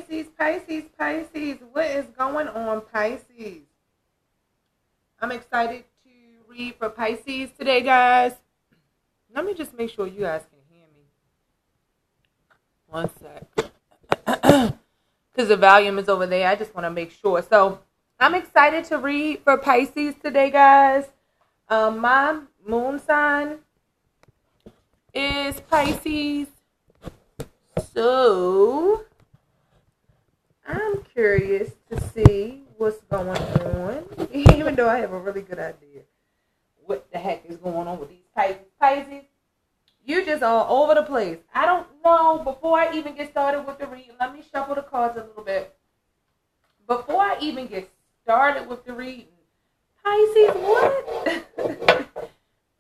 Pisces, Pisces, Pisces. What is going on, Pisces? I'm excited to read for Pisces today, guys. Let me just make sure you guys can hear me. One sec. Because the volume is over there. I just want to make sure. So, I'm excited to read for Pisces today, guys. My moon sign is Pisces. So, I'm curious to see what's going on, even though I have a really good idea what the heck is going on with these Pisces. Pisces, you just all over the place. I don't know. Before I even get started with the reading, let me shuffle the cards a little bit. Before I even get started with the reading, Pisces, what?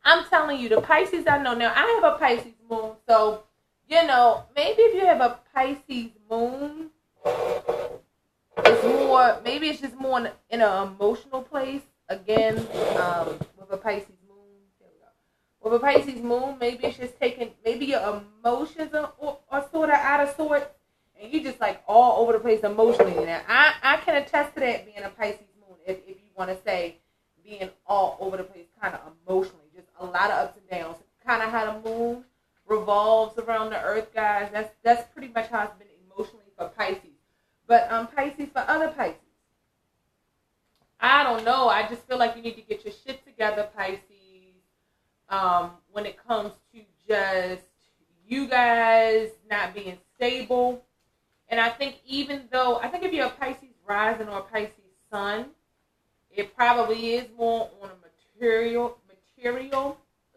I'm telling you, the Pisces I know now, I have a Pisces moon, so, maybe if you have a Pisces moon, it's more, maybe it's just more in an emotional place. Again, with a Pisces moon, there we go. With a Pisces moon, maybe it's just maybe your emotions are sort of out of sorts, and you just like all over the place emotionally. Now, I can attest to that being a Pisces moon, if you want to say being all over the place, kind of emotionally, just a lot of ups and downs. Kind of how the moon revolves around the earth, guys. That's pretty much how it's been emotionally for Pisces. But Pisces, for other Pisces, I don't know. I just feel like you need to get your shit together, Pisces, when it comes to just you guys not being stable. And I think if you're a Pisces rising or a Pisces sun, it probably is more on a material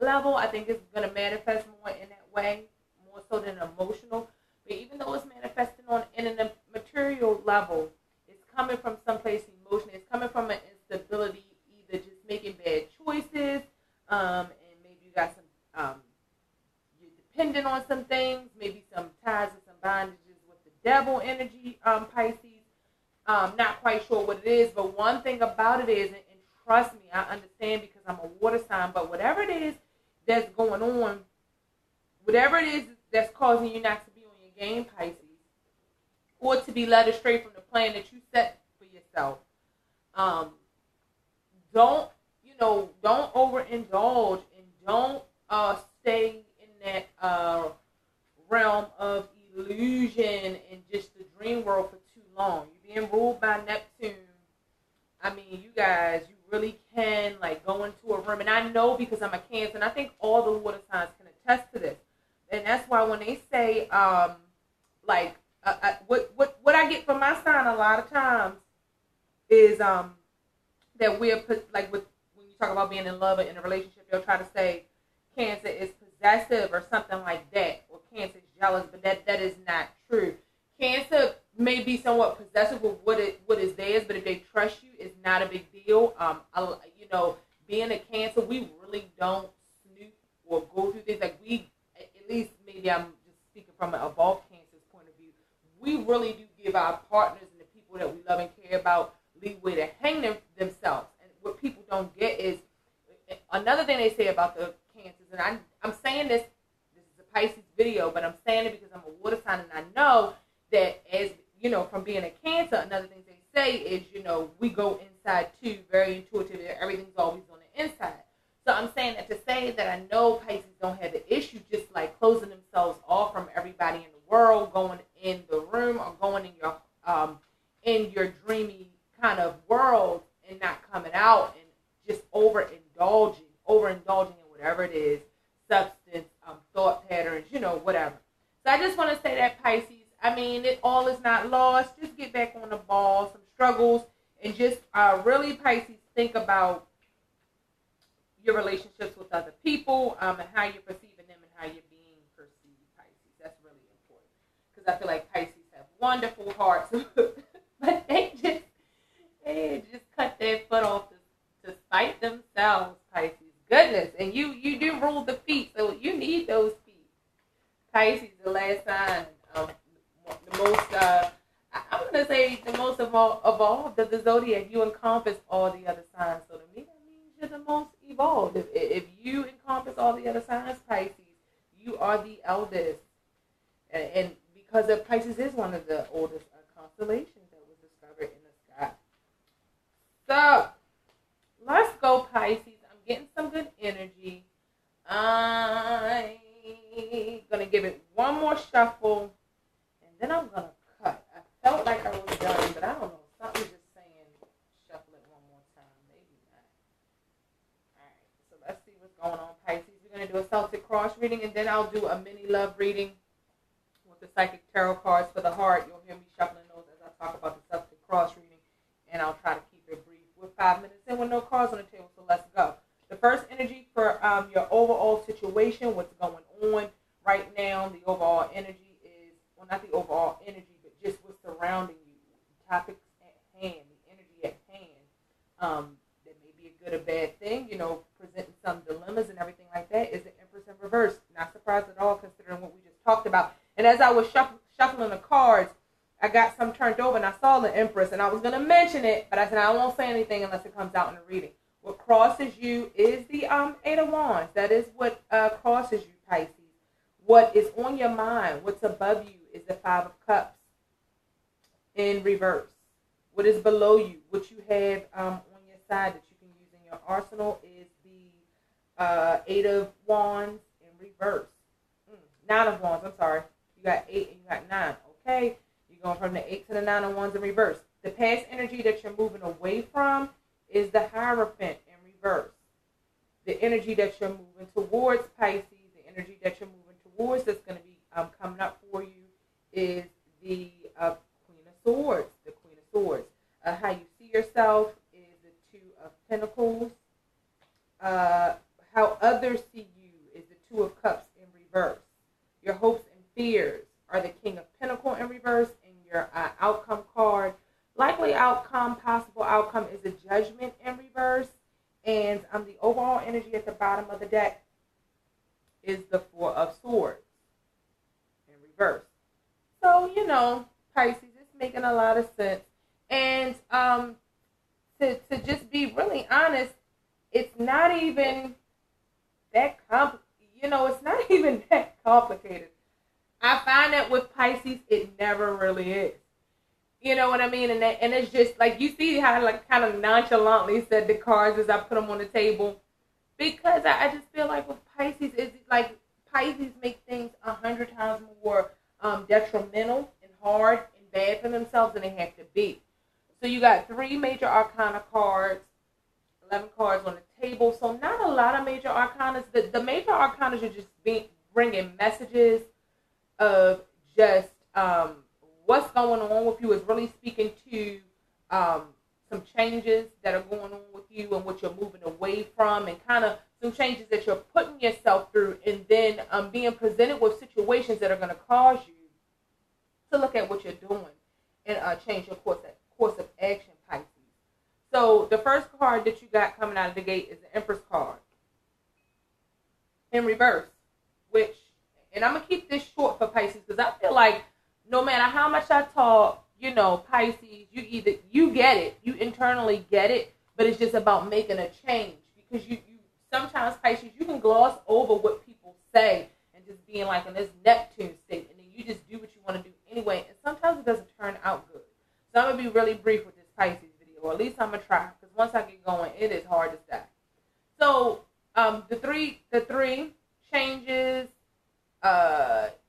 level. I think it's going to manifest more in that way, more so than emotional. But even though it's manifesting in a material level, it's coming from someplace emotional. It's coming from an instability, either just making bad choices, and maybe you got some, you're dependent on some things, maybe some ties and some bondages with the devil energy, Pisces. Not quite sure what it is, but one thing about it is, and trust me, I understand because I'm a water sign, but whatever it is that's going on, whatever it is that's causing you not to be on your game, Pisces, or to be led astray from the plan that you set for yourself, don't overindulge and don't stay in that realm of illusion and just the dream world for too long. You're being ruled by Neptune. I mean, you guys, you really can go into a room, and I know because I'm a Cancer, and I think all the water signs can attest to this. And that's why when they say, what I get from my sign a lot of times is that we're when you talk about being in love or in a relationship, they'll try to say Cancer is possessive or something like that, or Cancer is jealous, but that is not true. Cancer may be somewhat possessive with what is theirs, but if they trust you, it's not a big deal. Being a Cancer, we really don't snoop or go through things like we. At least maybe I'm just speaking from an evolved Cancer's point of view. We really do give our partners and the people that we love and care about leeway to hang themselves. And what people don't get is another thing they say about the Cancers, and I'm saying this is a Pisces video, but I'm saying it because I'm a water sign, and I know that as from being a Cancer, another thing they say is, we go inside too, very intuitive. Everything's always on the inside. So I'm saying that to say that I know Pisces don't have the issue just like closing themselves off from everybody in the world, going in the room or going in your dreamy kind of world and not coming out and just overindulging in whatever it is, substance, thought patterns, whatever. So I just want to say that, Pisces, I mean, it all is not lost. Just get back on the ball, some struggles, and just really, Pisces, think about your relationships with other people, and how you're perceiving them and how you're being perceived, Pisces. That's really important. Because I feel like Pisces have wonderful hearts, but they just cut their foot off to spite themselves, Pisces. Goodness. And you do rule the feet, so you need those feet. Pisces, the last sign, the most, I'm going to say the most evolved of the zodiac. You encompass all the other signs. So to me, that means you're the most evolved. If you encompass all the other signs, Pisces, you are the eldest. And because Pisces is one of the oldest constellations that was discovered in the sky. So, let's go, Pisces. I'm getting some good energy. I'm going to give it one more shuffle, and then I'm going to cut. I felt like I was done, but I don't know. Something's just saying shuffle it one more time. Maybe not. All right, so let's see what's going on, Pisces. We're going to do a Celtic cross reading, and then I'll do a mini love reading with the psychic tarot cards for the heart. You'll hear me shuffling those as I talk about the Celtic cross reading, and I'll try to keep it brief. We're 5 minutes in with no cards on the table, so let's go. The first energy for your overall situation, what's going on right now, the overall energy is, well, not the overall energy, but just what's surrounding you, the topics at hand, the energy at hand. That may be a good or bad thing, presenting some dilemmas and everything like that, is the Empress in reverse. Not surprised at all, considering what we just talked about. And as I was shuffling the cards, I got some turned over and I saw the Empress, and I was going to mention it, but I said I won't say anything unless it comes out in the reading. What crosses you is the Eight of Wands. That is what crosses you, Pisces. What is on your mind, what's above you, is the Five of Cups in reverse. What is below you, what you have on your side that you can use in your arsenal, is the Eight of Wands in reverse. Nine of Wands, I'm sorry. You got 8 and you got 9. Okay, you're going from the 8 to the 9 of Wands in reverse. The past energy that you're moving away from is the Hierophant in reverse. The energy that you're moving towards, Pisces, the energy that you're moving towards that's going to be coming up for you is the Queen of Swords. The Queen of Swords. How you see yourself is the Two of Pentacles. How others see you is the Two of Cups in reverse. Your hopes and fears are the King of Pentacles in reverse, and your outcome card, likely outcome, possible outcome, is a Judgment in reverse. And the overall energy at the bottom of the deck is the Four of Swords in reverse. So, Pisces, it's making a lot of sense. And to just be really honest, it's not even that complicated. It's not even that complicated. I find that with Pisces, it never really is. You know what I mean? And it's just like, you see how I kind of nonchalantly said the cards as I put them on the table. Because I just feel like with Pisces, it's like Pisces make things 100 times more detrimental and hard and bad for themselves than they have to be. So you got 3 major arcana cards, 11 cards on the table. So not a lot of major arcanas. The major arcanas are just bringing messages of just what's going on with you, is really speaking to some changes that are going on with you and what you're moving away from, and kind of some changes that you're putting yourself through, and then being presented with situations that are going to cause you to look at what you're doing and change your course of action, Pisces. So the first card that you got coming out of the gate is the Empress card in reverse, and I'm going to keep this short for Pisces because I feel like no matter how much I talk, Pisces, you get it. You internally get it, but it's just about making a change, because you sometimes, Pisces, you can gloss over what people say and just being like in this Neptune state, and then you just do what you want to do anyway, and sometimes it doesn't turn out good. So I'm going to be really brief with this Pisces video, or at least I'm going to try, because once I get going, it is hard to stay. So the three changes,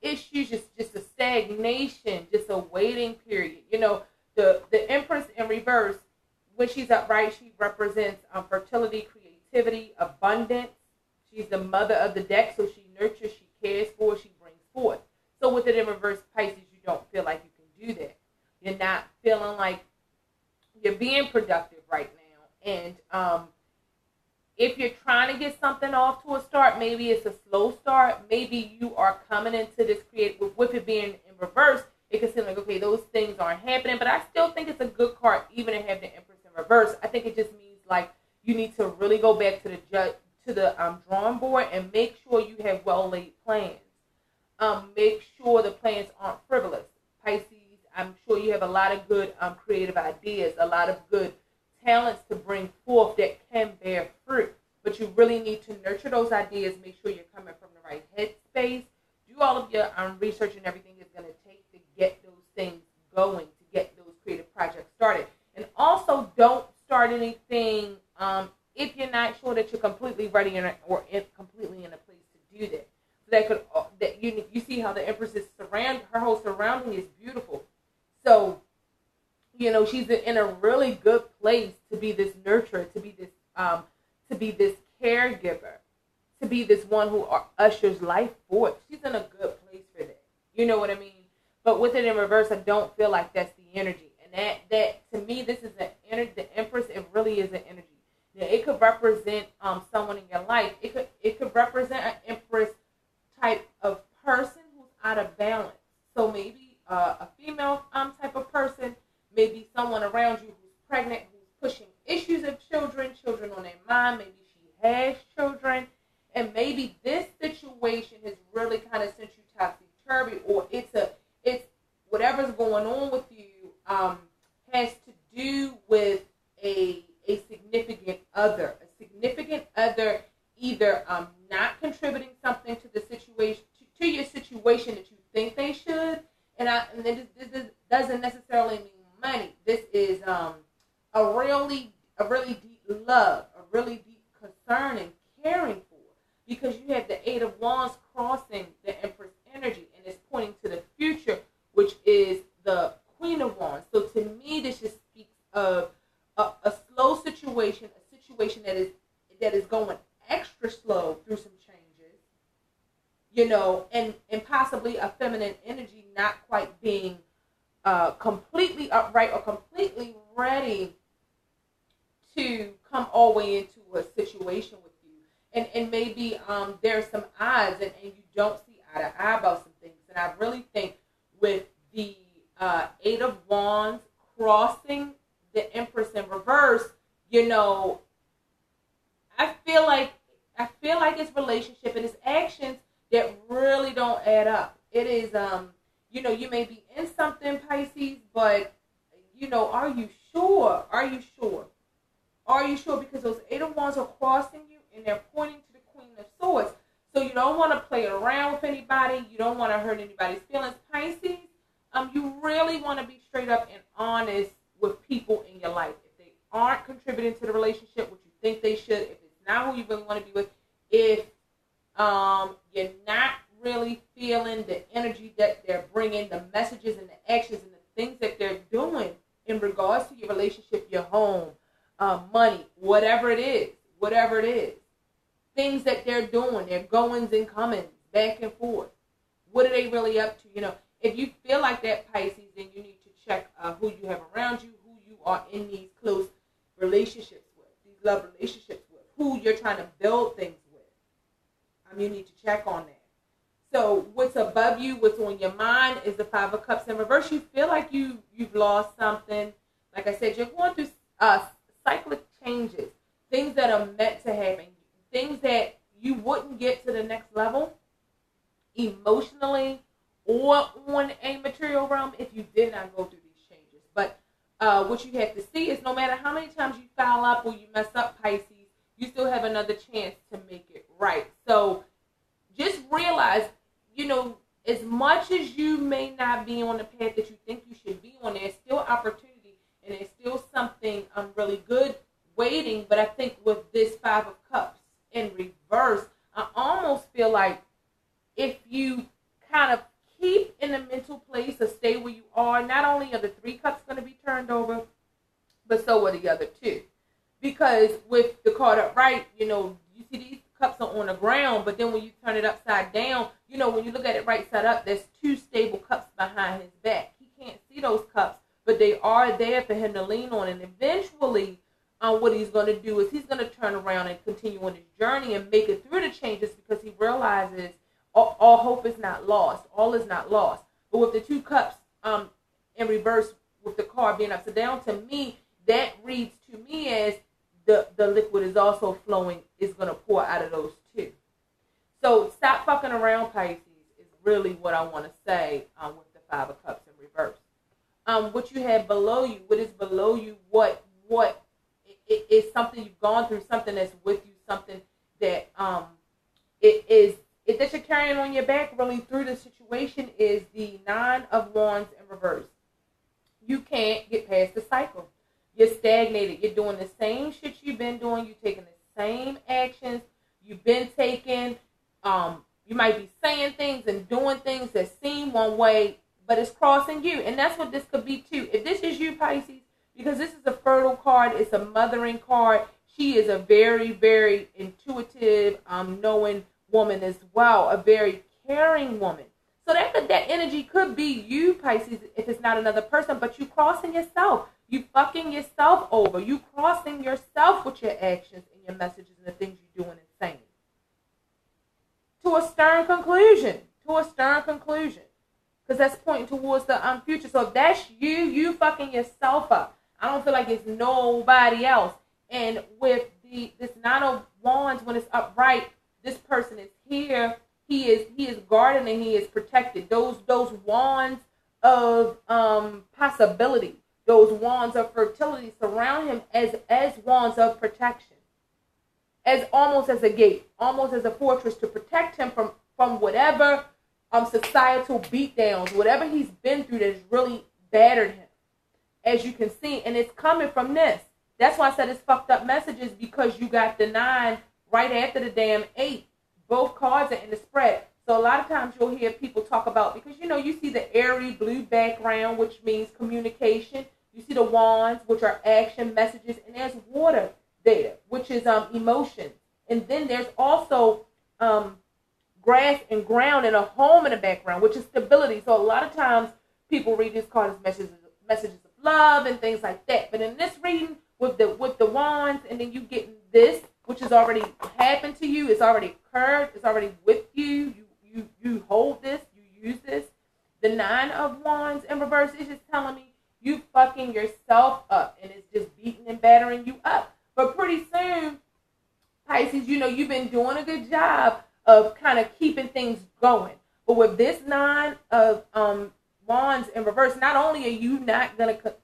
issues, just a stagnation, just a waiting period. The Empress in reverse, when she's upright, she represents fertility, creativity, abundance. She's the mother of the deck, so she nurtures, she cares for, she brings forth. So with it in reverse, Pisces, you don't feel like you can do that. You're not feeling like you're being productive right now. And if you're trying to get something off to a start, maybe it's a slow start. Maybe you are coming into this creative, with it being in reverse, it can seem like, okay, those things aren't happening. But I still think it's a good card, even to have the Empress in reverse. I think it just means like you need to really go back to the drawing board and make sure you have well-laid plans. Make sure the plans aren't frivolous. Pisces, I'm sure you have a lot of good creative ideas, a lot of good talents to bring forth that can bear fruit, but you really need to nurture those ideas. Make sure you're coming from the right headspace. Do all of your research and everything is going to take to get those things going, to get those started. And also, don't start anything if you're not sure that you're completely ready or completely in a place to do that. So that could that you see how the Empress is her whole surrounding is beautiful. So she's in a really good place to be this nurturer, to be this caregiver, to be this one who ushers life forth. She's in a good place for that. You know what I mean? But with it in reverse, I don't feel like that's the energy. And that to me, this is an energy. The Empress, it really is an energy. Now, it could represent someone in your life. It could represent an Empress type of person who's out of balance. So maybe a female type of person, maybe someone around you who's pregnant, who's pushing issues of children on their mind. Maybe she has children, and maybe this situation has really kind of sent you topsy-turvy, or it's whatever's going on with you has to do with a significant other. A significant other either not contributing something to the situation, to your situation that you think they should, and this doesn't necessarily mean money. This is a really deep love, a really deep concern and caring for, because you have the Eight of Wands crossing the Empress energy, and it's pointing to the future, which is the Queen of Wands. So to me, this just speaks of a slow situation, a situation that is going extra slow through some changes, and possibly a feminine energy not quite being completely upright or completely ready to come all the way into a situation with you. And maybe there's some odds and you don't see eye to eye about some things. And I really think with the Eight of Wands crossing the Empress in reverse, I feel like it's relationship and it's actions that really don't add up. It is, you may be in something, Pisces, but, are you sure? Are you sure? Are you sure? Because those Eight of Wands are crossing you and they're pointing to the Queen of Swords. So you don't want to play around with anybody. You don't want to hurt anybody's feelings. Pisces, you really want to be straight up and honest with people in your life. If they aren't contributing to the relationship, what you think they should, if it's not who you really want to be with, if you're not really feeling the energy that they're bringing, the messages and the actions and the things that they're doing in regards to your relationship, your home, money, whatever it is, things that they're doing, their goings and comings, back and forth. What are they really up to? If you feel like that, Pisces, then you need to check who you have around you, who you are in these close relationships with, these love relationships with, who you're trying to build things with. You need to check on that. So what's above you, what's on your mind is the Five of Cups in reverse. You feel like you've lost something. Like I said, you're going through cyclic changes, things that are meant to happen, things that you wouldn't get to the next level emotionally or on a material realm if you did not go through these changes. But what you have to see is no matter how many times you foul up or you mess up, Pisces, you still have another chance to make it right. So just realize, as much as you may not be on the path that you think you should be on, there's still opportunity and there's still something really good waiting. But I think with this Five of Cups in reverse, I almost feel like if you kind of keep in the mental place or stay where you are, not only are the Three Cups going to be turned over, but so are the other two. Because with the card upright, you see these cups are on the ground, but then when you turn it upside down, when you look at it right side up, there's two stable cups behind his back. He can't see those cups, but they are there for him to lean on. And eventually, what he's going to do is he's going to turn around and continue on his journey and make it through the changes, because he realizes all hope is not lost. All is not lost. But with the two cups in reverse, with the card being upside down, to me, that reads to me as the liquid is also flowing, is going to pour out of those two. So stop fucking around, Pisces, is really what I want to say with the Five of Cups in reverse. What you have below you, what is below you, what is something you've gone through, something that's with you, something that that you're carrying on your back really through the situation, is the Nine of Wands in reverse. you can't get past the cycle. You're stagnated. You're doing the same shit you've been doing. You're taking the same actions you've been taking. You might be saying things and doing things that seem one way, but it's crossing you. And that's what this could be too. If this is you, Pisces, because this is a fertile card, it's a mothering card. She is a very, very intuitive, knowing woman as well, a very caring woman. So that energy could be you, Pisces, if it's not another person, but you crossing yourself. You fucking yourself over. You crossing yourself with your actions and your messages and the things you're doing and saying. To a stern conclusion. Because that's pointing towards the future. So if that's you fucking yourself up. I don't feel like it's nobody else. And with this Nine of Wands, when it's upright, this person is here. He is guarded and he is protected. Those wands of possibility, those wands of fertility surround him as wands of protection. As almost as a gate, almost as a fortress to protect him from whatever societal beatdowns, whatever he's been through that has really battered him. As you can see, and it's coming from this. That's why I said it's fucked up messages, because you got the 9 right after the damn 8. Both cards are in the spread. So a lot of times you'll hear people talk about, because you see the airy blue background, which means communication. You see the wands, which are action messages, and there's water there, which is emotions. And then there's also grass and ground and a home in the background, which is stability. So a lot of times people read this card as messages of love and things like that. But in this reading with the wands, and then you get this, which has already happened to you, it's already occurred, it's already with you. You hold this, you use this. The 9 of Wands in reverse is just telling me you fucking yourself up, and it's just beating and battering you up. But pretty soon, Pisces, you've been doing a good job of kind of keeping things going. But with this 9 of Wands in reverse, not only are you not going to,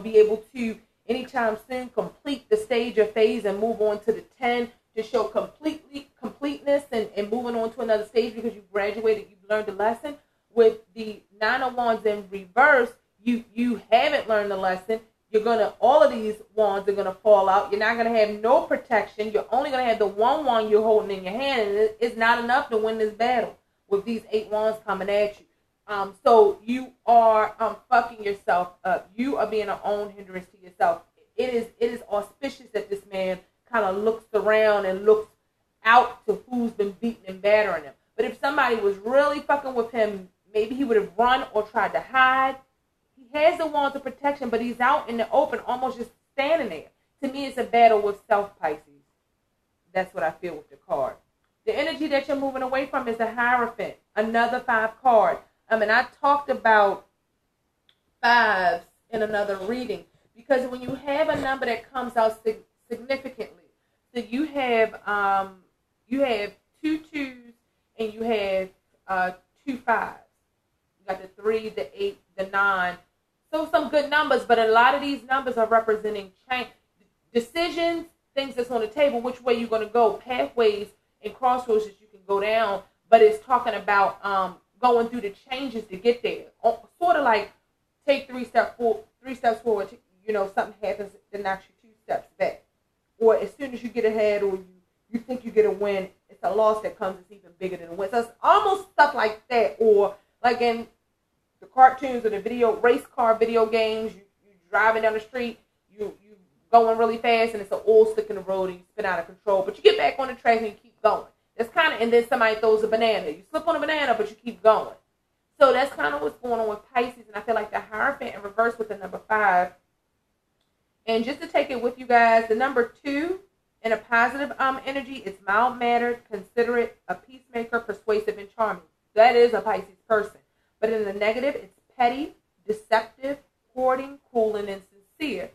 be able to anytime soon complete the stage or phase and move on to the 10 to show completeness and moving on to another stage because you've graduated, you've learned a lesson. With the 9 of Wands in reverse, you haven't learned the lesson. All of these wands are going to fall out. You're not going to have no protection. You're only going to have the one wand you're holding in your hand, and it's not enough to win this battle with these 8 wands coming at you. So you are fucking yourself up. You are being an own hindrance to yourself. It is auspicious that this man kind of looks around and looks out to who's been beating and battering him. But if somebody was really fucking with him, maybe he would have run or tried to hide. He has the wands of protection, but he's out in the open, almost just standing there. To me, it's a battle with self, Pisces. That's what I feel with the card. The energy that you're moving away from is the Hierophant, another 5 card. And I talked about 5s in another reading, because when you have a number that comes out significantly, so you have 2 2s and you have 2 5s. You got the 3, the 8, the 9. So some good numbers, but a lot of these numbers are representing change, decisions, things that's on the table, which way you're going to go, pathways and crossroads that you can go down. But it's talking about going through the changes to get there. Sort of like take 3 steps forward. Something happens that knocks you 2 steps back. Or as soon as you get ahead, or you think you get a win, it's a loss that comes that's even bigger than a win. So it's almost stuff like that. Or like in the cartoons or the race car video games, you driving down the street, you going really fast, and it's an oil slick in the road, and you spin out of control. But you get back on the track and you keep going. That's kind of, and then somebody throws a banana. You slip on a banana, but you keep going. So that's kind of what's going on with Pisces, and I feel like the Hierophant in reverse with the number 5. And just to take it with you guys, the number 2 in a positive energy is mild-mannered, considerate, a peacemaker, persuasive, and charming. That is a Pisces person. But in the negative, it's petty, deceptive, hoarding, cruel, and insincere.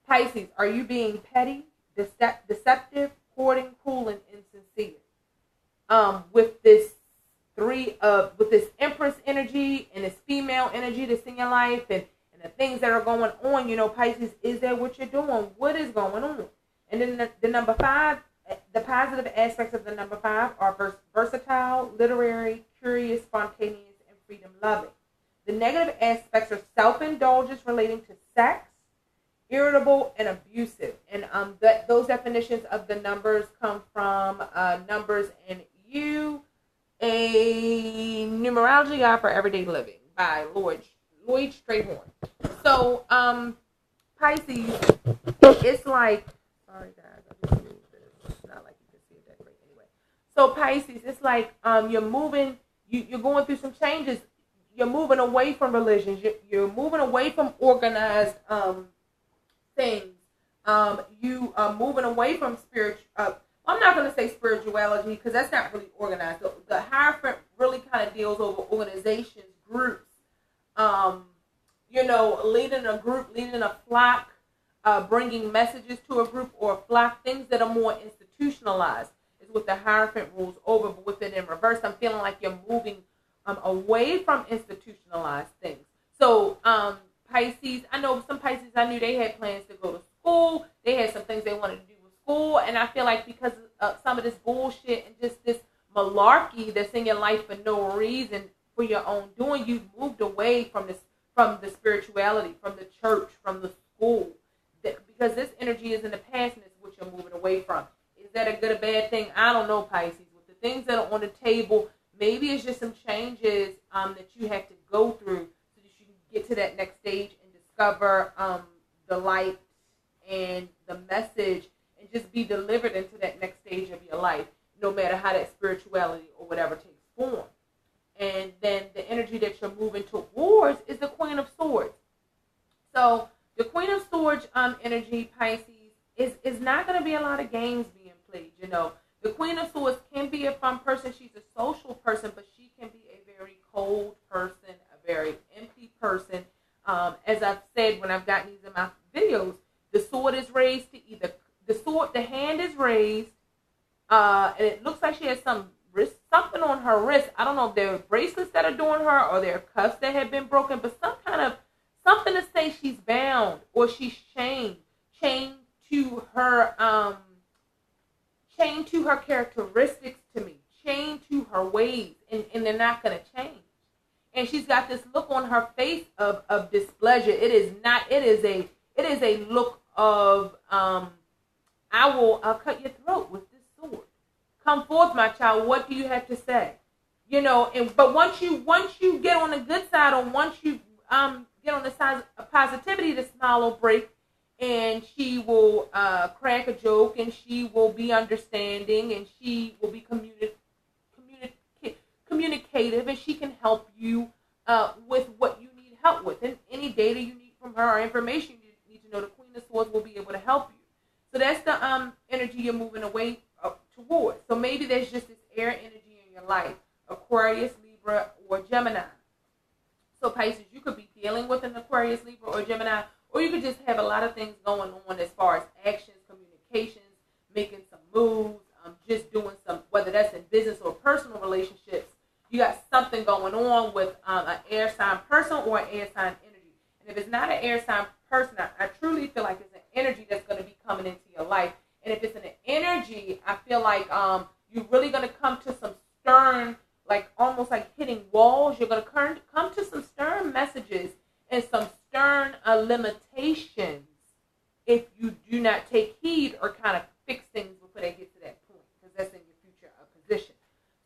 Pisces, are you being petty, deceptive, hoarding, cruel, and insincere? With this with this Empress energy and this female energy that's in your life and the things that are going on, Pisces, is that what you're doing? What is going on? And then the number 5, the positive aspects of the number 5 are versatile, literary, curious, spontaneous, and freedom-loving. The negative aspects are self-indulgence relating to sex, irritable, and abusive. And those definitions of the numbers come from Numbers and You, a numerology guide for everyday living by Lloyd Strayhorn. So, Pisces, it's like, sorry guys, I just moved this. It's not like you can see it that great anyway. So Pisces, it's like you're moving, you're going through some changes. You're moving away from religions. You're moving away from organized things. You are moving away from spiritual. I'm not going to say spirituality because that's not really organized. The Hierophant really kind of deals over organizations, groups. Leading a group, leading a flock, bringing messages to a group or a flock, things that are more institutionalized is what the Hierophant rules over. But with it in reverse, I'm feeling like you're moving away from institutionalized things. So Pisces, I know some Pisces I knew they had plans to go to school. They had some things they wanted to do with school. And I feel like because of some of this bullshit and just this malarkey that's in your life for no reason, for your own doing, you've moved away from the spirituality, from the church, from the school. Because this energy is in the past and it's what you're moving away from. Is that a good or bad thing? I don't know, Pisces. With the things that are on the table, maybe it's just some changes that you have to go through so that you can get to that next stage and discover the light and the message and just be delivered into that next stage of your life, no matter how that spirituality or whatever takes form. And then the energy that you're moving towards is the Queen of Swords. So the Queen of Swords energy, Pisces, is not going to be a lot of games being played, you know. The Queen of Swords can be a fun person. She's a social person, but she can be a very cold person, a very empty person. As I've said when I've gotten these in my videos, the sword is raised to either, the hand is raised, and it looks like she has something on her wrist. I don't know if they're bracelets that are doing her or they're cuffs that have been broken, but something to say she's bound or she's chained to her characteristics to me, chained to her ways, and they're not going to change. And she's got this look on her face of displeasure. It is a look of I'll cut your throat with this sword. Come forth, my child. What do you have to say? You know, but once you get on the good side, or once you get on the side of positivity, the smile will break, and she will crack a joke, and she will be understanding, and she will be communicative, and she can help you with what you need help with. And any data you need from her or information you need to know, the Queen of Swords will be able to help you. So that's the energy you're moving away towards. So maybe there's just this air energy in your life, Aquarius, Libra, or Gemini. So Pisces, you could be dealing with an Aquarius, Libra, or Gemini, or you could just have a lot of things going on as far as actions, communications, making some moves, just doing some, whether that's in business or personal relationships. You got something going on with an air sign person or an air sign energy. And if it's not an air sign person, I truly feel like it's an energy that's going to be coming into your life. And if it's an energy, I feel like you're really going to come to some stern, like almost like hitting walls. You're going to come to some stern messages and some stern limitations if you do not take heed or kind of fix things before they get to that point, because that's in your future position.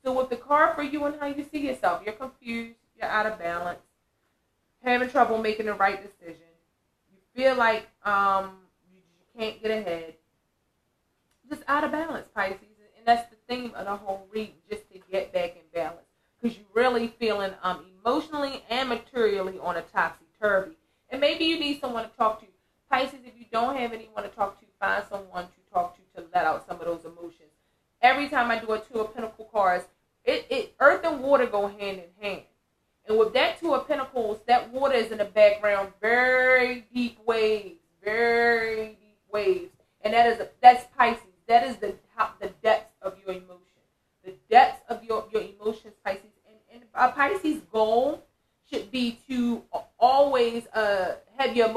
So with the card for you and how you see yourself, you're confused, you're out of balance, having trouble making the right decision. You feel like you can't get ahead. Just out of balance, Pisces. And that's the theme of the whole reading, just to get back in balance. Because you're really feeling emotionally and materially on a topsy-turvy. And maybe you need someone to talk to. Pisces, if you don't have anyone to talk to, find someone to talk to let out some of those emotions. Every time I do a Two of Pentacles cards, earth and water go hand in hand. And with that Two of Pentacles, that water is in the background, very deep waves. And that's Pisces. That is the depths of your emotion. The depths of your emotions, Pisces. And a Pisces goal should be to always have your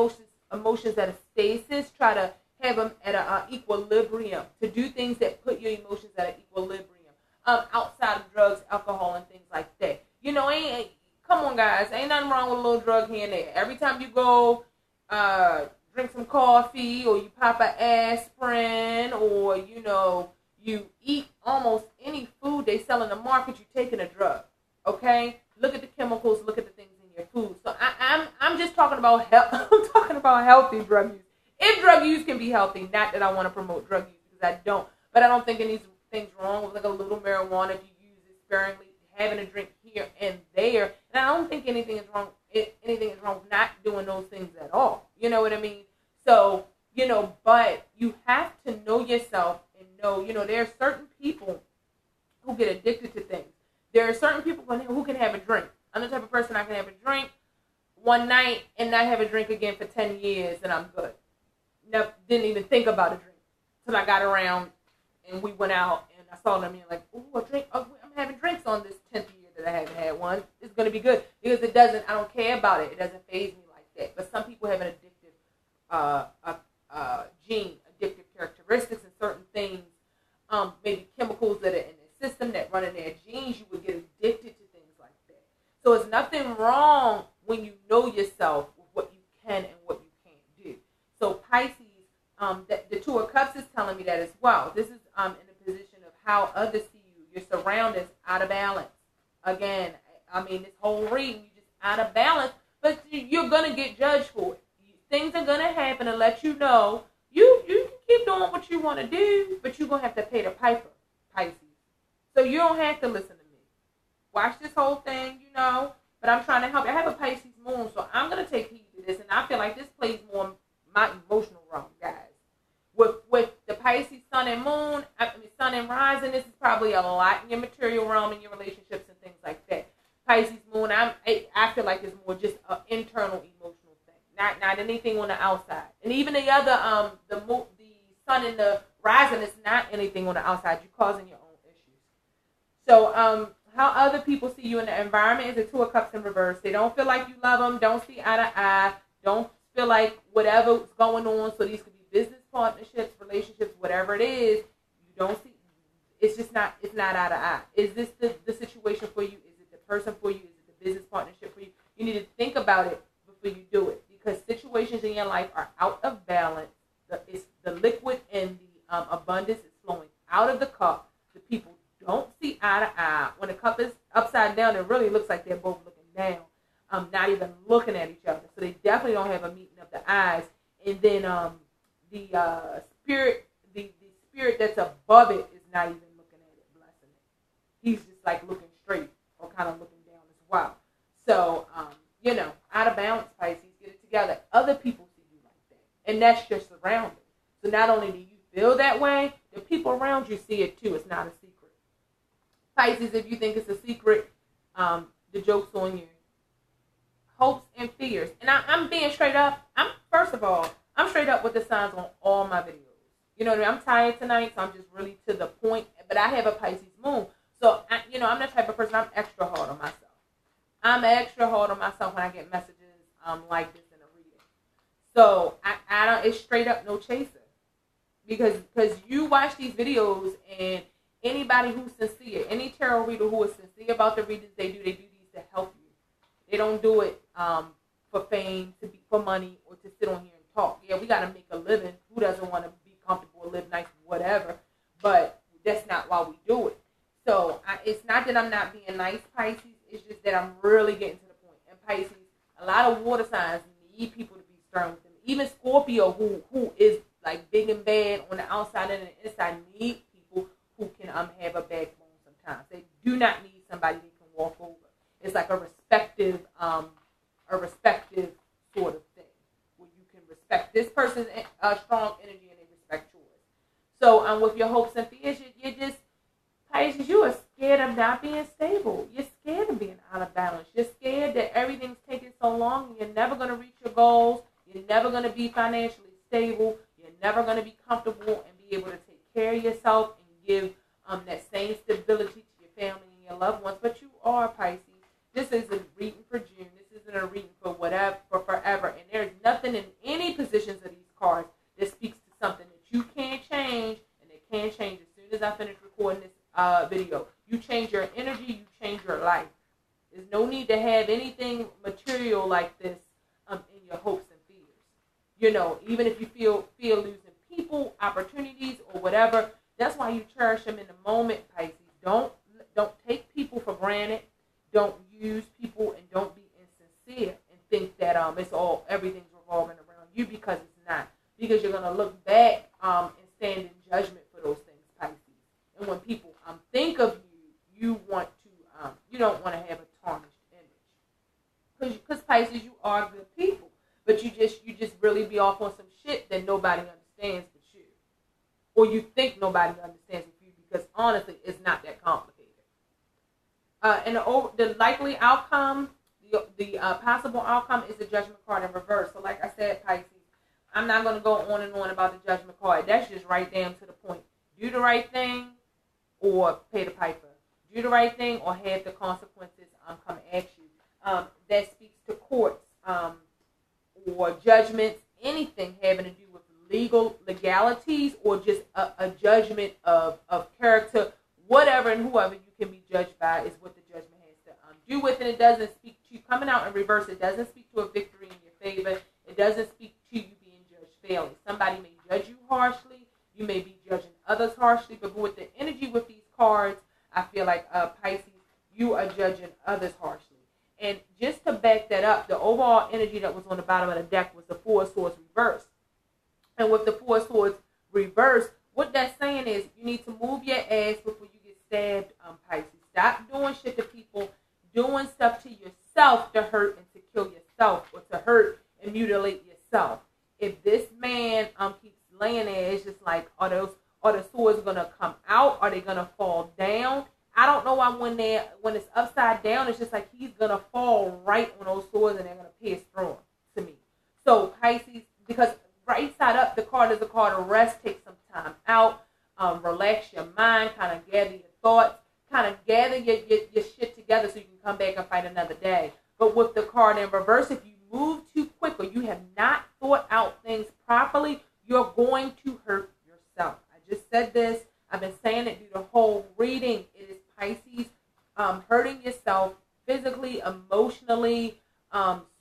emotions at a stasis. Try to have them at an equilibrium. To do things that put your emotions at an equilibrium. Outside of drugs, alcohol, and things like that. You know, come on, guys. Ain't nothing wrong with a little drug here and there. Every time you go drink some coffee, or you pop an aspirin, or, you eat almost any food they sell in the market, you're taking a drug. Okay? Look at the chemicals. Look at the things in your food. So I'm just talking about health. I'm talking about healthy drug use. If drug use can be healthy, not that I want to promote drug use, because I don't. But I don't think anything's wrong with like a little marijuana if you use it sparingly, having a drink here and there. And I don't think anything is wrong. Anything is wrong with not doing those things at all. You know what I mean? So, but you have to know yourself and know, there are certain people who get addicted to things. There are certain people who can have a drink. I'm the type of person I can have a drink one night and not have a drink again for 10 years and I'm good. Didn't even think about a drink till I got around and we went out and I saw them and like, oh, a drink. Oh, I'm having drinks on this 10th year that I haven't had one. It's going to be good because I don't care about it. It doesn't faze me like that. But some people have an addictive gene, addictive characteristics and certain things, maybe chemicals that are in their system that run in their genes. You would get addicted to things like that. So it's nothing wrong when you know yourself with what you can and what you can't do. So Pisces, the Two of Cups is telling me that as well. This is in a position of how others see you. Your surroundings out of balance. Again, this whole reading, you're just out of balance, but you're going to get judged for it. Things are going to happen to let you know you can keep doing what you want to do, but you're going to have to pay the piper, Pisces. So you don't have to listen to me. Watch this whole thing, but I'm trying to help you. I have a Pisces moon, so I'm going to take heed to this, and I feel like this plays more my emotional realm, guys. With the Pisces sun and moon, sun and rising, this is probably a lot in your material realm and your relationships and things like that. Pisces moon, I feel like it's more just an internal emotional thing, not anything on the outside. And even the other, the sun and the rising is not anything on the outside. You're causing your own issues. So, how other people see you in the environment is the Two of Cups in reverse. They don't feel like you love them. Don't see eye to eye. Don't feel like whatever's going on. So these could be business partnerships, relationships, whatever it is. You don't see. It's just not. It's not eye to eye. Is this the situation for you? Is it the person for you? Is it the business partnership for you? You need to think about it before you do it, because situations in your life are out of balance. The liquid and the abundance is flowing out of the cup. The people don't see eye to eye. When the cup is upside down, it really looks like they're both looking down, not even looking at each other. So they definitely don't have a meeting of the eyes. And then the spirit that's above it is not even looking at it, blessing it. He's just like looking straight or kind of looking down as well. So, out of balance, Pisces, get it together. Other people see you like that. And that's your surroundings. So not only do you feel that way, the people around you see it too. It's not a secret. Pisces, if you think it's a secret, the joke's on you. Hopes and fears. And I'm being straight up. I'm straight up with the signs on all my videos. You know what I mean? I'm tired tonight, so I'm just really to the point. But I have a Pisces moon. So, I'm the type of person, I'm extra hard on myself. I'm extra hard on myself when I get messages like this in a reading. So, I don't, it's straight up no chaser. Because you watch these videos, and anybody who's sincere, any tarot reader who is sincere about the readings they do these to help you. They don't do it for fame, for money, or to sit on here and talk. Yeah, we got to make a living. Who doesn't want to be comfortable, live nice, whatever? But that's not why we do it. So it's not that I'm not being nice, Pisces. It's just that I'm really getting to the point. And Pisces, a lot of water signs need people to be stern with them. Even Scorpio, who is like big and bad on the outside and the inside, need people who can have a backbone sometimes. They do not need somebody they can walk over. It's like a respective sort of thing, where you can respect this person's strong energy and they respect yours. So with your hopes and fears, you're just, Pisces, you are scared of not being stable. You're scared of being out of balance. You're scared that everything's taking so long and you're never going to reach your goals. You're never going to be financially stable. You're never going to be comfortable and be able to take care of yourself and give that same stability to your family and your loved ones. But you are, Pisces. This is a reading for June. This isn't a reading for whatever, for forever. And there's nothing in any positions of these cards that speaks to something that you can't change, and it can change as soon as I finish recording this video. You change your energy, you change your life. There's no need to to have anything material like this in your hopes and fears. You know, even if you feel losing people, opportunities, or whatever, that's why you cherish them in the moment, Pisces. Don't take people for granted. Don't use people, and don't be insincere and think that everything's revolving around you, because it's not. Because you're gonna look back and stand in judgment for those things, Pisces. And when people think of you want to you don't want to have a tarnished image. Because Pisces, you are good people, but you just really be off on some shit that nobody understands but you, or you think nobody understands but you, because honestly, it's not that complicated. And the likely outcome, the possible outcome is the Judgment card in reverse. So like I said, Pisces, I'm not going to go on and on about the Judgment card. That's just right down to the point. Do the right thing or pay the piper. Do the right thing or have the consequences come at you. That speaks to courts or judgments, anything having to do with legalities, or just a judgment of character, whatever and whoever you can be judged by is what the judgment has to do with it. It doesn't speak to you coming out in reverse. It doesn't speak to a victory in your favor. It doesn't speak to you being judged fairly. Somebody may judge you harshly. You may be judging others harshly, but with the energy with these cards, I feel like Pisces, you are judging others harshly. And just to back that up, the overall energy that was on the bottom of the deck was the Four of Swords reversed. And with the Four of Swords reversed, what that's saying is you need to move your ass before you get stabbed, Pisces. Stop doing shit to people, doing stuff to yourself to hurt and to kill yourself, or to hurt and mutilate yourself. If this man keeps laying there, it's just like, are the swords gonna come out? Are they gonna fall down? I don't know why when it's upside down, it's just like he's gonna fall right on those swords and they're gonna pierce through him, to me. So Pisces, because right side up, the card is a card of rest. Take some time out, relax your mind, kind of gather your thoughts, kind of gather your shit together so you can come back and fight another day. But with the card in reverse, if you move too quick or you have not thought out things properly, you're going to hurt yourself. I just said this. I've been saying it through the whole reading. It is Pisces hurting yourself physically, emotionally,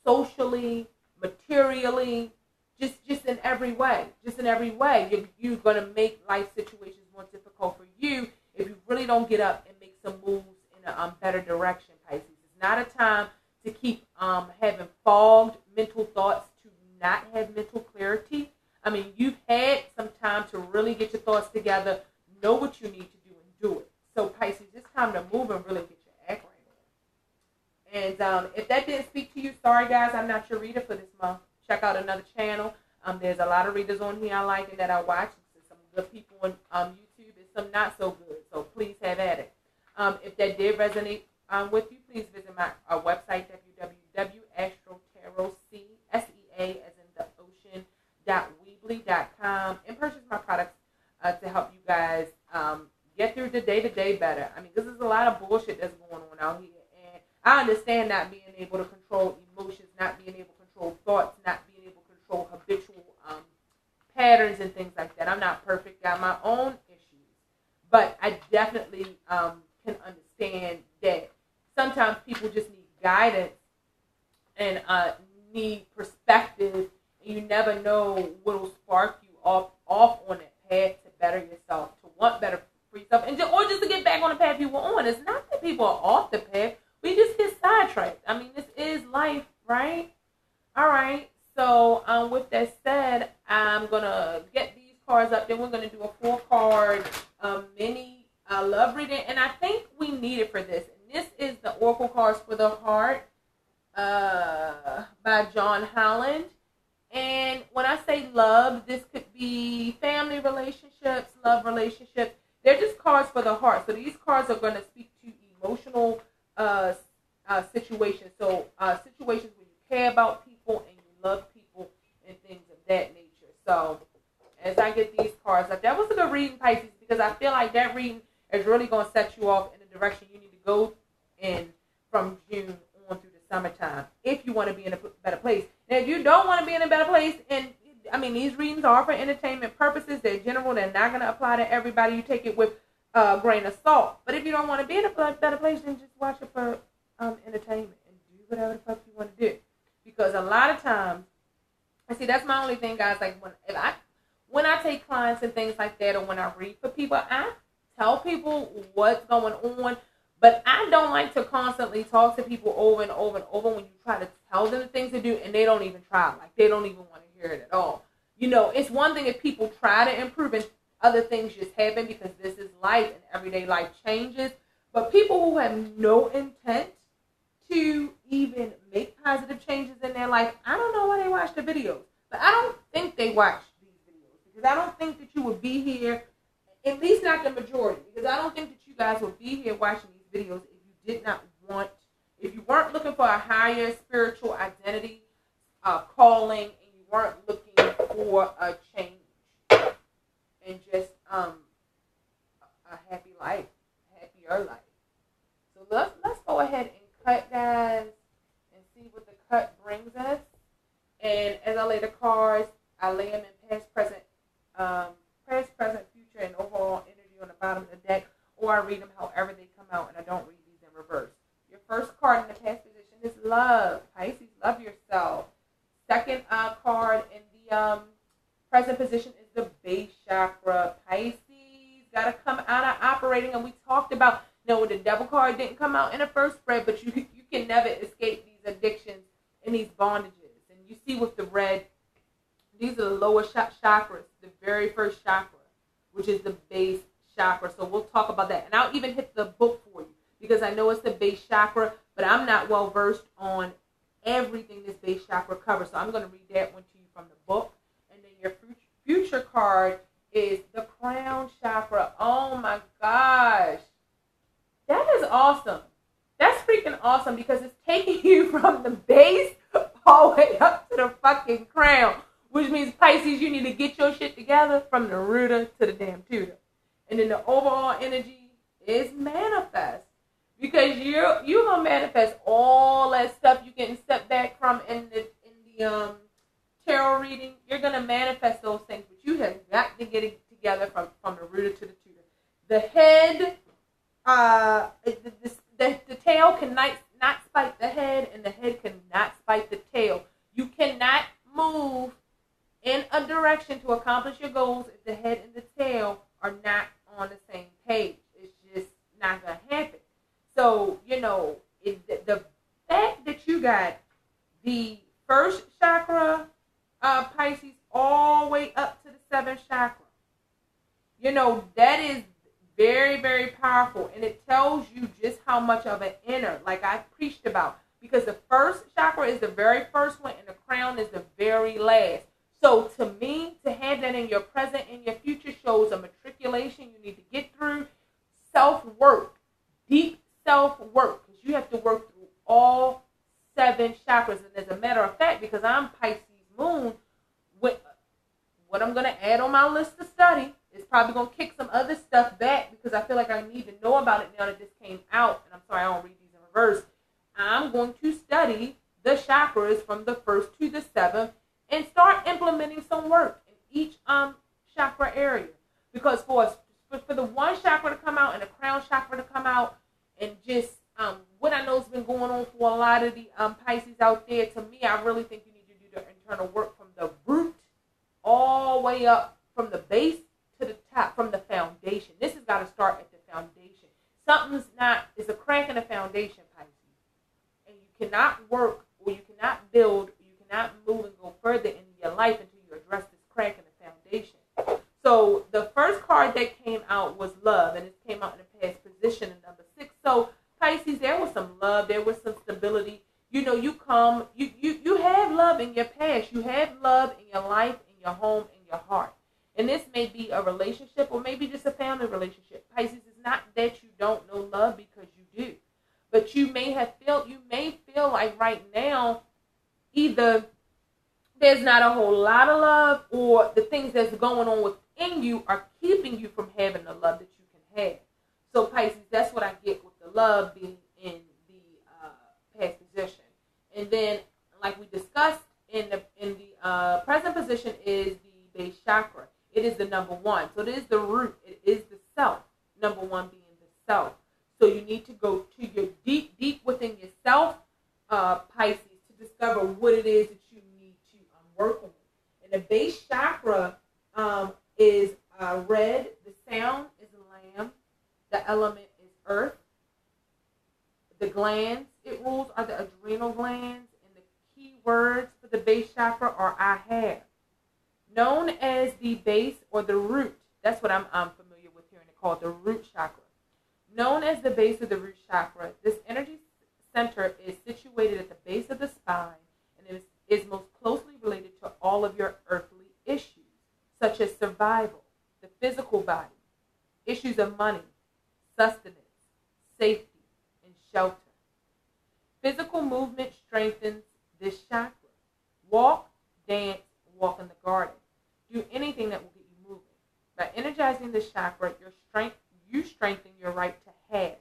socially, materially, just in every way. Just in every way. You're going to make life situations more difficult for you if you really don't get up and make some moves in a better direction, Pisces. It's not a time to keep having fogged mental thoughts, to not have mental clarity. I mean, you've had some time to really get your thoughts together, know what you need to do, and do it. So, Pisces, it's time to move and really get your act right on. And if that didn't speak to you, sorry, guys, I'm not your reader for this month. Check out another channel. There's a lot of readers on here I like and that I watch. There's some good people on YouTube and some not so good. So, please have at it. If that did resonate with you, please visit my website, www.astrotarotc, S-E-A, as in the ocean, .weebly.com, and purchase my products to help you guys get through the day-to-day better. I mean, this is a lot of bullshit that's going on out here, and I understand not being able to control emotions, not being able to control thoughts, not being able to control habitual patterns and things like that. I'm not perfect, got my own issues, but I definitely can understand that sometimes people just need guidance and need perspective. You never know what will spark you off on that path to better yourself, to want better for yourself, or just to get back on the path you were on. It's not that people are off the path. We just get sidetracked. I mean, this is life, right? All right. So with that said, I'm going to get these cards up. Then we're going to do a 4-card mini love reading. And I think we need it for this. And this is the Oracle Cards for the Heart by John Holland. And when I say love, this could be family relationships, love relationships. They're just cards for the heart. So these cards are going to speak to emotional situations. So situations where you care about people and you love people and things of that nature. So as I get these cards up, that was a good reading, Pisces, because I feel like that reading is really going to set you off in the direction you need to go in from June on through the summertime if you want to be in a better place. Now, if you don't want to be in a better place, and I mean, these readings are for entertainment purposes. They're general. They're not going to apply to everybody. You take it with a grain of salt. But if you don't want to be in a better place, then just watch it for entertainment and whatever the fuck you want to do. Because a lot of times, I see that's my only thing, guys. Like when I take clients and things like that, or when I read for people, I tell people what's going on. But I don't like to constantly talk to people over and over and over when you try to tell them the things to do and they don't even try. Like they don't even want to hear it at all. You know, it's one thing if people try to improve and other things just happen because this is life and everyday life changes. But people who have no intent to even make positive changes in their life, I don't know why they watch the videos. But I don't think they watch these videos because I don't think that you would be here, at least not the majority, because I don't think that you guys would be here watching these videos if you weren't looking for a higher spiritual identity, calling, and you weren't looking for a change and just a happy life, happier life. So let's go ahead and cut, guys, and see what the cut brings us. And as I lay the cards, I lay them in past, present, future, and overall energy on the bottom of the deck, or I read them however they come out, and I don't read these in reverse. Your first card in the past position is love. Pisces, love yourself. Second card in the present position is the base chakra. Pisces, got to come out of operating, and we talked about, the devil card didn't come out in the first spread, but you can never escape these addictions and these bondages. And you see with the red, these are the lower chakras, the very first chakra, which is the base chakra. So we'll talk about that. And I'll even hit the book for you because I know it's the base chakra, but I'm not well versed on everything this base chakra covers. So I'm going to read that one to you from the book. And then your future card is the crown chakra. Oh my gosh. That is awesome. That's freaking awesome because it's taking you from the base all the way up to the fucking crown, which means, Pisces, you need to get your shit together from the rooter to the damn tutor. And then the overall energy is manifest, because you're going to manifest all that stuff you getting stepped back from in the tarot reading. You're going to manifest those things, but you have got to get it together from the rooter to the tutor. The head, the tail cannot spite the head, and the head cannot spite the tail. You cannot move in a direction to accomplish your goals if the head and the tail are not on the same page. It's just not going to happen. So, the fact that you got the first chakra, Pisces, all the way up to the seventh chakra, that is very, very powerful. And it tells you just how much of an inner, like I preached about, because the first chakra is the very first one and the crown is the very last. So to me, to have that in your present and your future shows a matriculation you need to get through, self-work, deep self-work, because you have to work through all 7 chakras. And as a matter of fact, because I'm Pisces moon, what I'm going to add on my list to study is probably going to kick some other stuff back, because I feel like I need to know about it now that this came out. And I'm sorry, I don't read these in reverse. I'm going to study the chakras from the 1st to the 7th and start implementing some work in each chakra area. Because for the one chakra to come out and the crown chakra to come out, and just what I know has been going on for a lot of the Pisces out there, to me, I really think you need to do the internal work from the root all the way up, from the base to the top, from the foundation. This has got to start at the foundation. It's a crack in the foundation, Pisces. And you cannot work, or you cannot build, or you cannot move and go further in your life until you address this crack in the foundation. So the first card that came out was love, and it came out in the past position in number 6. So Pisces, there was some love, there was some stability. You have love in your past. You have love in your life, in your home, in your heart. And this may be a relationship or maybe just a family relationship. Pisces, is not that you don't know love, because you do. But you may feel like right now, either there's not a whole lot of love, or the things that's going on within you are keeping you from having the love that you can have. So Pisces, that's what I get with the love being in the past position. And then, like we discussed, in the present position is the base chakra. It is the number 1. So it is the root. It is the self. Number 1 being the self. So you need to go to your deep within yourself, Pisces, to discover what it is that you need to work on. And the base chakra is red. The sound is lamb. The element is earth. The glands it rules are the adrenal glands. And the key words for the base chakra are I have. Known as the base or the root. That's what I'm familiar with hearing it called, the root chakra. Known as the base of the root chakra, this energy center is situated at the base of the spine and is most closely related to all of your earthly issues, such as survival, the physical body, issues of money, sustenance, safety, and shelter. Physical movement strengthens this chakra. Walk, dance, walk in the garden. Do anything that will get you moving. By energizing this chakra, you strengthen your right to have.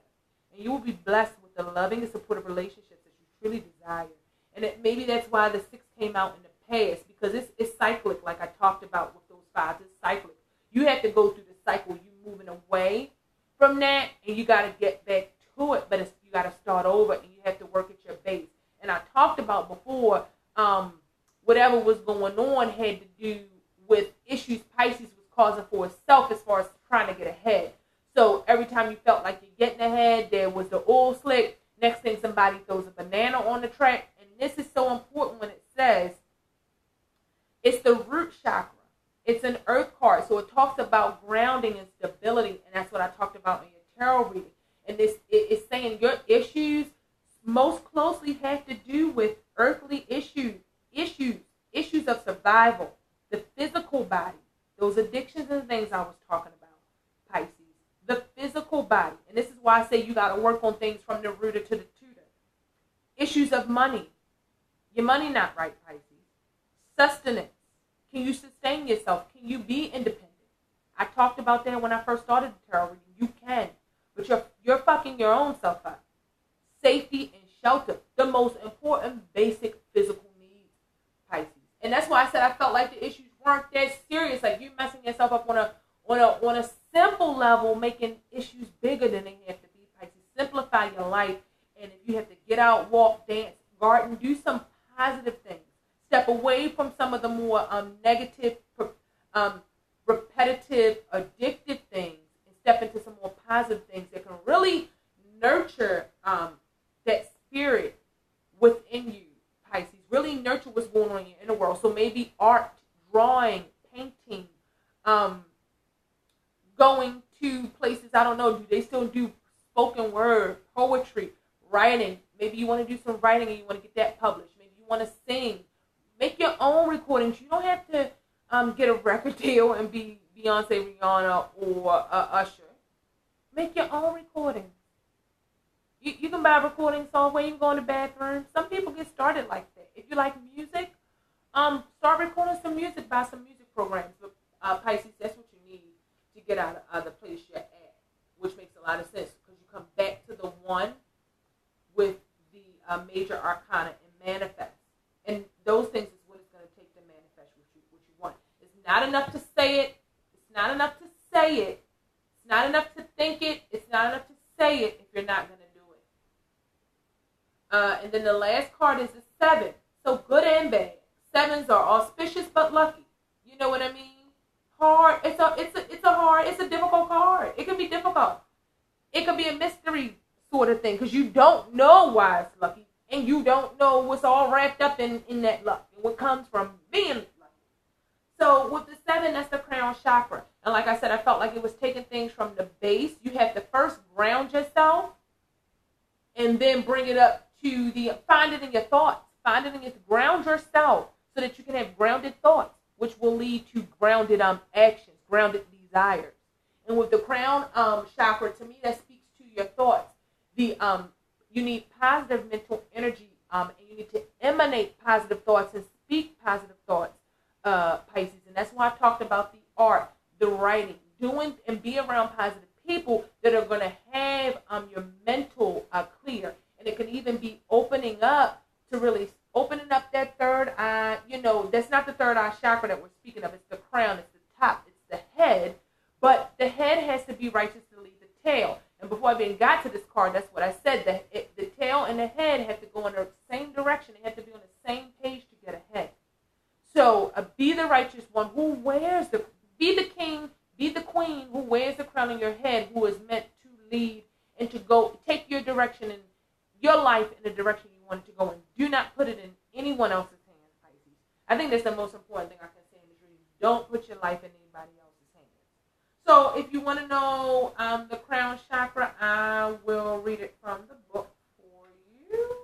And you will be blessed with the loving and supportive relationships that you truly desire. And maybe that's why the 6 came out in the past, because it's cyclic, like I talked about with those 5s. It's cyclic. You have to go through the cycle. You moving away from that, and you got to get back to it, but you got to start over, and you have to work at your base. And I talked about before, whatever was going on had to do with issues Pisces was causing for itself as far as trying to get ahead. So every time you felt like you're getting ahead, there was the oil slick. Next thing, somebody throws a banana on the track. And this is so important when it says it's the root chakra. It's an earth card. So it talks about grounding and stability. And that's what I talked about in your tarot reading. And this is saying your issues most closely have to do with earthly issues of survival, the physical body, those addictions and things I was talking about, Pisces. The physical body. And this is why I say you got to work on things from the rooter to the tutor. Issues of money. Your money not right, Pisces. Sustenance. Can you sustain yourself? Can you be independent? I talked about that when I first started the tarot reading. You can. But you're fucking your own self up. Safety and shelter. The most important basic physical needs, Pisces. And that's why I said I felt like the issues weren't that serious. Like you messing yourself up on a simple level, making issues bigger than they have to be, Pisces. Simplify your life. And if you have to get out, walk, dance, garden, do some positive things. Step away from some of the more negative, repetitive, addictive things and step into some more positive things that can really nurture that spirit within you, Pisces. Really nurture what's going on in your inner world. So maybe art, drawing, painting, going to places, I don't know, do they still do spoken word, poetry, writing? Maybe you want to do some writing and you want to get that published. Maybe you want to sing. Make your own recordings. You don't have to get a record deal and be Beyonce, Rihanna, or Usher. Make your own recordings. You can buy recording software. You can go in the bathroom. Some people get started like that. If you like music, start recording some music. Buy some music programs. But Pisces, that's what you need to get out of the place you're at, which makes a lot of sense because you come back to the one with the major arcana and manifest. And those things is what it's going to take to manifest what you want. It's not enough to say it. It's not enough to say it. It's not enough to think it. It's not enough to say it if you're not going to do it. And then the last card is the 7. So good and bad. 7s are auspicious but lucky. You know what I mean? Hard. It's a difficult card. It can be difficult. It could be a mystery sort of thing because you don't know why it's lucky. And you don't know what's all wrapped up in that luck and what comes from being lucky. So with the 7, that's the crown chakra. And like I said, I felt like it was taking things from the base. You have to first ground yourself and then bring it up to find it in your thoughts. Find it in your, ground yourself so that you can have grounded thoughts, which will lead to grounded actions, grounded desires. And with the crown chakra, to me, that speaks to your thoughts. You need positive mental energy, and you need to emanate positive thoughts and speak positive thoughts, Pisces. And that's why I talked about the art, the writing, doing and be around positive people that are going to have your mental clear. And it can even be opening up to really opening up that third eye. That's not the third eye chakra that we're speaking of. It's the crown. It's the top. It's the head. But the head has to be righteous to lead the tail. And before I even got to this card, that's what I said. The tail and the head had to go in the same direction. They had to be on the same page to get ahead. So be the righteous one who wears be the king, be the queen who wears the crown on your head, who is meant to lead and to go, take your direction in your life in the direction you want it to go in. Do not put it in anyone else's hands, Pisces. I think that's the most important thing I can say in this reading. Don't put your life in anybody else's hands. So if you want to know the crown chakra, I will read it from the book for you.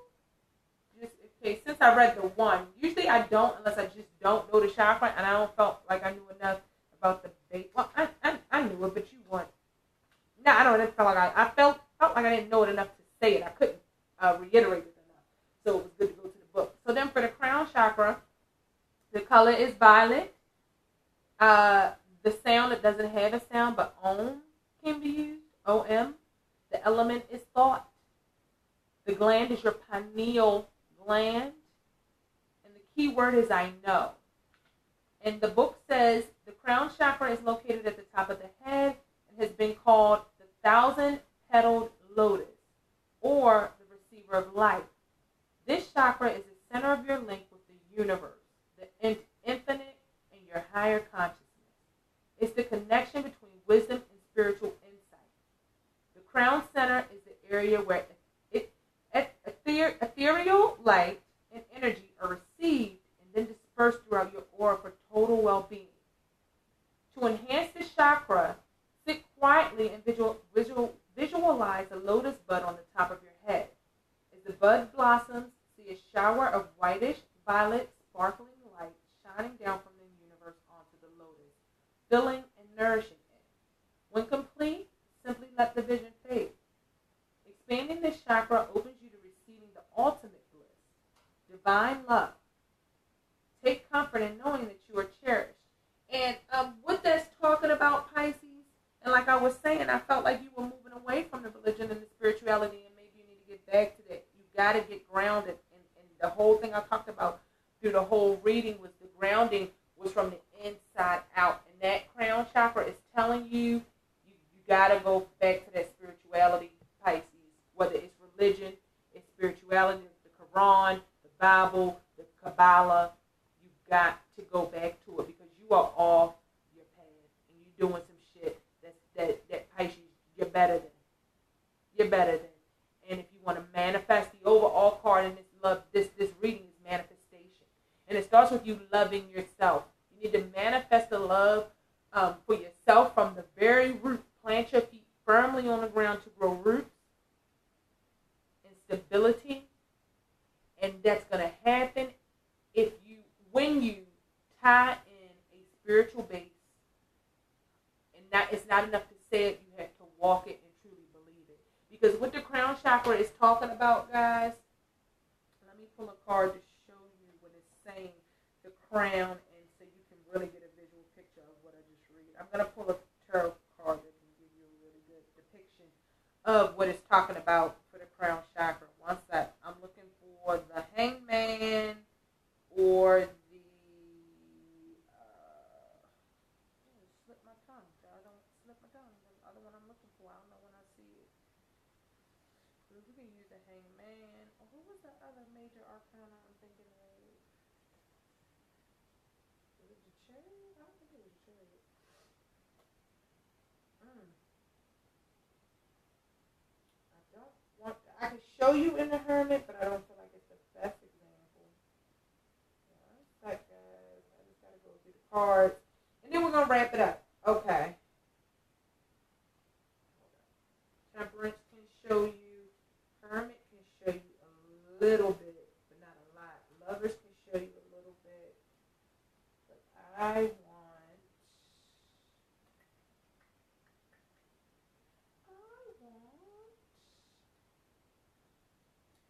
Just in case, since I read the one, usually I don't unless I just don't know the chakra and I don't felt like I knew enough about the bait. Well, I knew it, but you want. No, I don't feel like I felt like I didn't know it enough to say it. I couldn't reiterate it enough. So it was good to go to the book. So then for the crown chakra, the color is violet. The sound, it doesn't have a sound, but om can be used, O-M. The element is thought. The gland is your pineal gland. And the key word is I know. And the book says the crown chakra is located at the top of the head and has been called the 1,000-petaled lotus, or the receiver of life. This chakra is the center of your link with the universe, the infinite, and your higher consciousness. It's the connection between wisdom and spiritual insight. The crown center is the area where ethereal light and energy are received and then dispersed throughout your aura for total well-being. To enhance this chakra, sit quietly and visualize a lotus bud on the top of your head. As the bud blossoms, see a shower of whitish, violet, sparkling light shining down from the universe onto the lotus, filling and nourishing it. When complete, simply let the vision fade. Expanding this chakra opens you to receiving the ultimate bliss, divine love. Take comfort in knowing that you are cherished. And what that's talking about, Pisces, and like I was saying, I felt like you were moving away from the religion and the spirituality, and maybe you need to get back to that. You got to get grounded. And the whole thing I talked about through the whole reading was the grounding was from the inside out. And that crown chakra is telling you got to go back to that spirituality, Pisces, whether it's religion, it's spirituality, the Quran, the Bible, the Kabbalah. You've got to go back to it because you are off your path and you're doing some shit that Pisces, you're better than. You're better than. And if you want to manifest, the overall card in this love, this reading is manifestation. And it starts with you loving yourself. You need to manifest the love for yourself from the very root. Plant your feet firmly on the ground to grow roots and stability. And that's going to happen when you tie in a spiritual base. And it's not enough to say it, you have to walk it and truly believe it. Because what the crown chakra is talking about, guys, let me pull a card to show you what it's saying, the crown, and so you can really get a visual picture of what I just read. I'm going to pull a tarot card that can give you a really good depiction of what it's talking about for the crown chakra. One sec. I'm looking for the hangman or the slip my tongue. I don't slip my tongue. The other one I'm looking for, I don't know when I see it. We can use the hangman. Or who was the other major arcana I'm thinking of? Was it the chariot? I don't think it was the chariot. I can show you in the hermit, but I don't feel like it's the best example. One sec, guys. I just gotta go through the cards, and then we're gonna wrap it up. Okay. Temperance can show you. Hermit can show you a little bit, but not a lot. Lovers can show you a little bit, but I want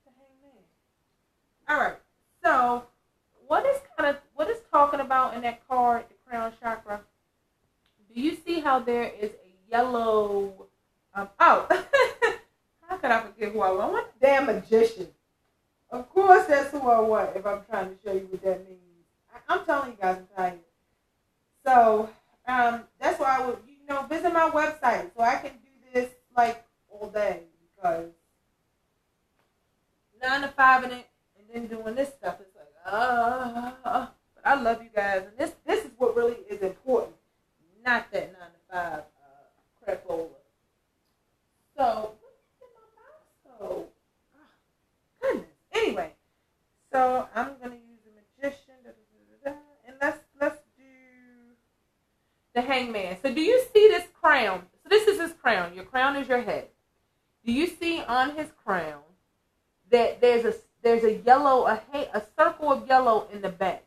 the hangman. All right. So, what is talking about in that card, the crown chakra? Do you see how there is a yellow? How could I forget who I want? I want the damn magician. Of course, that's who I want. If I'm trying to show you what that means, I'm telling you guys, I'm tired. So, that's why I would, visit my website so I can do this like all day because 9 to 5 in it and then doing this stuff. It's like, but I love you guys. And this is what really is important. Not that 9 to 5 crap over. So, where did my mouse go? Oh, goodness. Anyway, so I'm going to use the magician. And let's do the hangman. So do you see this crown? So this is his crown. Your crown is your head. Do you see on his crown that there's a yellow, a circle of yellow in the back?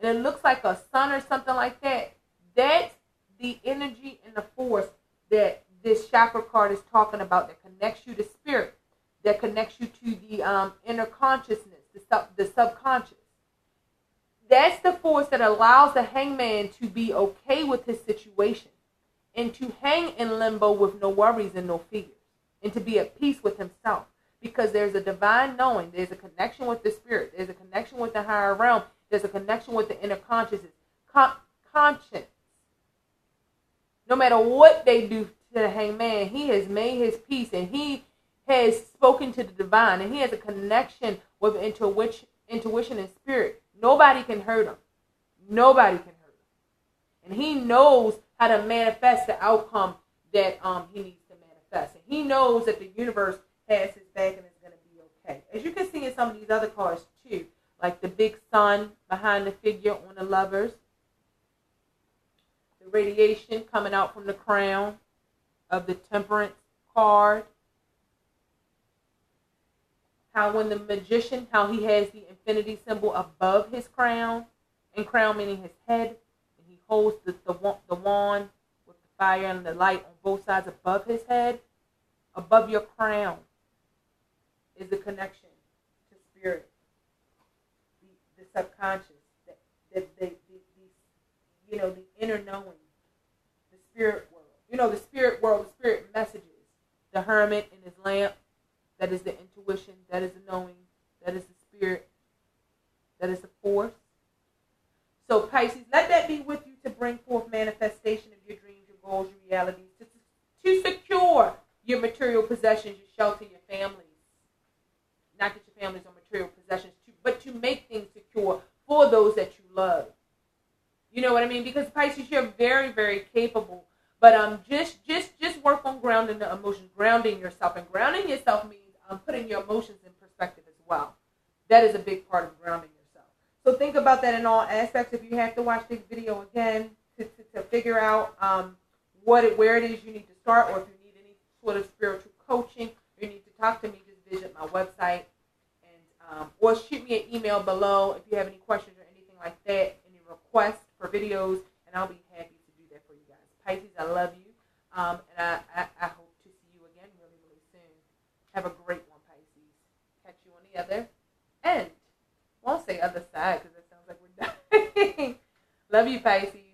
And it looks like a sun or something like that. That's the energy and the force that this chakra card is talking about, that connects you to spirit, that connects you to the inner consciousness, the subconscious. That's the force that allows the hangman to be okay with his situation and to hang in limbo with no worries and no fears and to be at peace with himself, because there's a divine knowing, there's a connection with the spirit, there's a connection with the higher realm, there's a connection with the inner consciousness, conscience. No matter what they do to the hangman, he has made his peace and he has spoken to the divine and he has a connection with intuition and spirit. Nobody can hurt him. Nobody can hurt him. And he knows how to manifest the outcome that he needs to manifest. And he knows that the universe has his back and it's going to be okay. As you can see in some of these other cards too, like the big sun behind the figure on the lovers, the radiation coming out from the crown of the temperance card, how when the magician, how he has the infinity symbol above his crown, and crown meaning his head, and he holds the wand with the fire and the light on both sides above his head. Above your crown is the connection to spirit, the subconscious, the inner knowing, the spirit world. The spirit world, the spirit messages. The hermit and his lamp, that is the intuition, that is the knowing, that is the spirit, that is the force. So Pisces, let that be with you to bring forth manifestation of your dreams, your goals, your realities, to secure your material possessions, your shelter, your families. Not that your families are material possessions, but to make things secure for those that you love. You know what I mean? Because Pisces, you're very, very capable. But just work on grounding the emotions, grounding yourself. And grounding yourself means putting your emotions in perspective as well. That is a big part of grounding yourself. So think about that in all aspects. If you have to watch this video again to figure out where it is you need to start, or if you need any sort of spiritual coaching, or you need to talk to me, just visit my website and or shoot me an email below if you have any questions or anything like that, any requests for videos, and I'll be happy to do that for you guys. Pisces, I love you, and I hope to see you again really, really soon. Have a great one, Pisces. Catch you on the other end. Won't say other side because it sounds like we're dying. Love you, Pisces.